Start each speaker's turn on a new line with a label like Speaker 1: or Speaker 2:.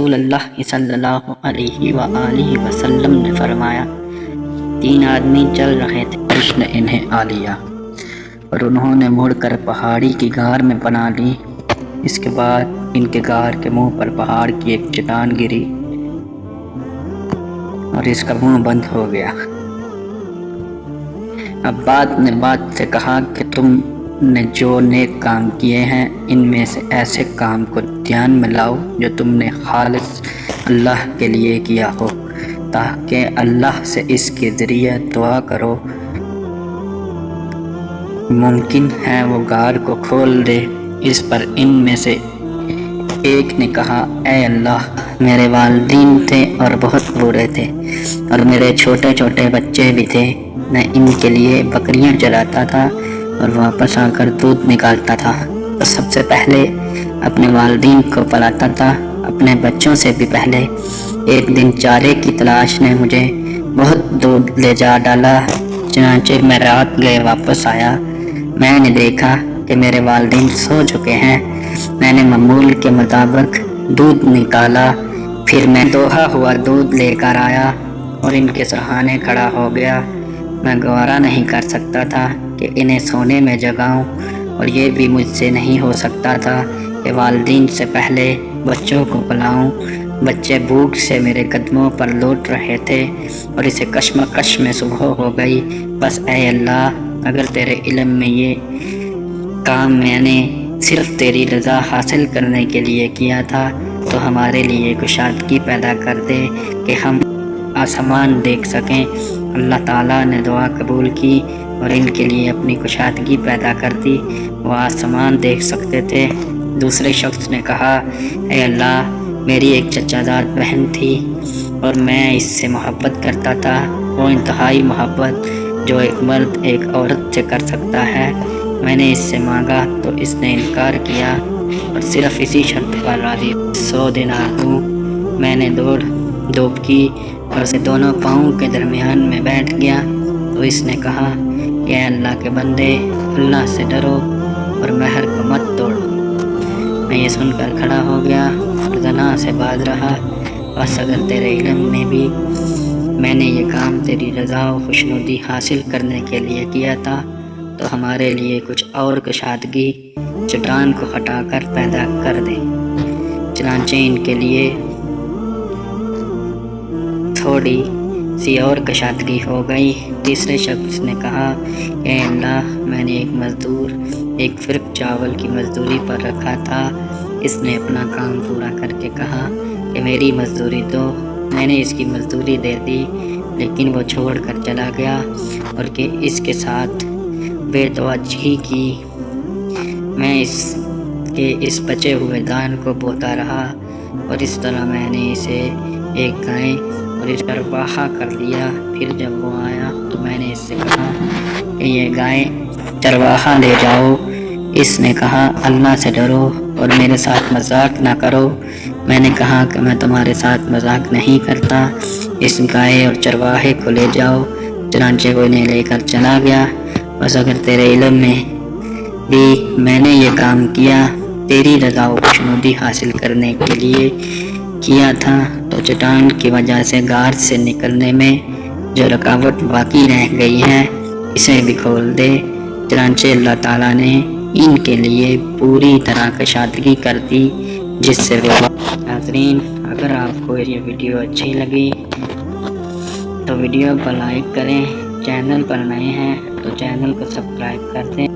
Speaker 1: رسول اللہ صلی اللہ علیہ وآلہ وسلم نے فرمایا، 3 آدمی چل رہے تھے، بارش نے انہیں آ لیا اور انہوں نے مڑ کر پہاڑی کی غار میں پناہ لی۔ اس کے بعد ان کے غار کے منہ پر پہاڑ کی ایک چٹان گری اور اس کا منہ بند ہو گیا۔ اب بعد نے بات سے کہا کہ تم نے جو نیک کام کیے ہیں ان میں سے ایسے کام کو دھیان میں لاؤ جو تم نے خالص اللہ کے لیے کیا ہو، تاکہ اللہ سے اس کے ذریعے دعا کرو، ممکن ہے وہ غار کو کھول دے۔ اس پر ان میں سے ایک نے کہا، اے اللہ، میرے والدین تھے اور بہت بوڑھے تھے اور میرے چھوٹے چھوٹے بچے بھی تھے، میں ان کے لیے بکریاں چراتا تھا اور واپس آ کر دودھ نکالتا تھا، تو سب سے پہلے اپنے والدین کو پلاتا تھا، اپنے بچوں سے بھی پہلے۔ ایک دن چارے کی تلاش نے مجھے بہت دور لے جا ڈالا، چنانچہ میں رات گئے واپس آیا، میں نے دیکھا کہ میرے والدین سو چکے ہیں۔ میں نے معمول کے مطابق دودھ نکالا، پھر میں دوہا ہوا دودھ لے کر آیا اور ان کے سرہانے کھڑا ہو گیا۔ میں گوارا نہیں کر سکتا تھا کہ انہیں سونے میں جگاؤں، اور یہ بھی مجھ سے نہیں ہو سکتا تھا کہ والدین سے پہلے بچوں کو پلاؤں۔ بچے بھوک سے میرے قدموں پر لوٹ رہے تھے اور اسے کشمکش میں صبح ہو گئی۔ بس اے اللہ، اگر تیرے علم میں یہ کام میں نے صرف تیری رضا حاصل کرنے کے لیے کیا تھا تو ہمارے لیے کشادگی پیدا کر دے کہ ہم آسمان دیکھ سکیں۔ اللہ تعالیٰ نے دعا قبول کی اور ان کے لیے اپنی کشادگی پیدا کر دی، وہ آسمان دیکھ سکتے تھے۔ دوسرے شخص نے کہا، اے اللہ، میری ایک چچا زاد بہن تھی اور میں اس سے محبت کرتا تھا، وہ انتہائی محبت جو ایک مرد ایک عورت سے کر سکتا ہے۔ میں نے اس سے مانگا تو اس نے انکار کیا اور صرف اسی شرط پر راضی 100 دینار ہوں۔ میں نے دوڑ کی اور اسے دونوں پاؤں کے درمیان میں بیٹھ گیا تو اس نے کہا کہ اے اللہ کے بندے، اللہ سے ڈرو اور مہر کو مت توڑو۔ میں یہ سن کر کھڑا ہو گیا اور زنا سے باز رہا۔ بس اگر تیرے علم میں بھی میں نے یہ کام تیری رضا و خوشنودی حاصل کرنے کے لیے کیا تھا تو ہمارے لیے کچھ اور کشادگی چٹان کو ہٹا کر پیدا کر دے۔ چنانچہ ان کے لیے تھوڑی سی اور کشادگی ہو گئی۔ تیسرے شخص نے کہا کہ اے اللہ، میں نے ایک مزدور ایک فرق چاول کی مزدوری پر رکھا تھا، اس نے اپنا کام پورا کر کے کہا کہ میری مزدوری دو۔ میں نے اس کی مزدوری دے دی، لیکن وہ چھوڑ کر چلا گیا اور کہ اس کے ساتھ بے توجہی کی۔ میں اس بچے ہوئے دان کو بوتا رہا اور اس طرح میں نے اسے ایک گائے اور اس پر چرواہا کر لیا۔ پھر جب وہ آیا تو میں نے اس سے کہا کہ یہ گائے چرواہا لے جاؤ۔ اس نے کہا، اللہ سے ڈرو اور میرے ساتھ مذاق نہ کرو۔ میں نے کہا کہ میں تمہارے ساتھ مذاق نہیں کرتا، اس گائے اور چرواہے کو لے جاؤ۔ چنانچہ وہ انہیں لے کر چلا گیا۔ بس اگر تیرے علم میں بھی میں نے یہ کام کیا تیری رضا و خوشنودی حاصل کرنے کے لیے کیا تھا تو چٹان کی وجہ سے غار سے نکلنے میں جو رکاوٹ باقی رہ گئی ہے اسے بھی کھول دے۔ چنانچہ اللہ تعالیٰ نے ان کے لیے پوری طرح کشادگی کر دی، جس سے وہ ناظرین، اگر آپ کو یہ ویڈیو اچھی لگی تو ویڈیو کو لائک کریں، چینل پر نئے ہیں تو چینل کو سبسکرائب کر دیں۔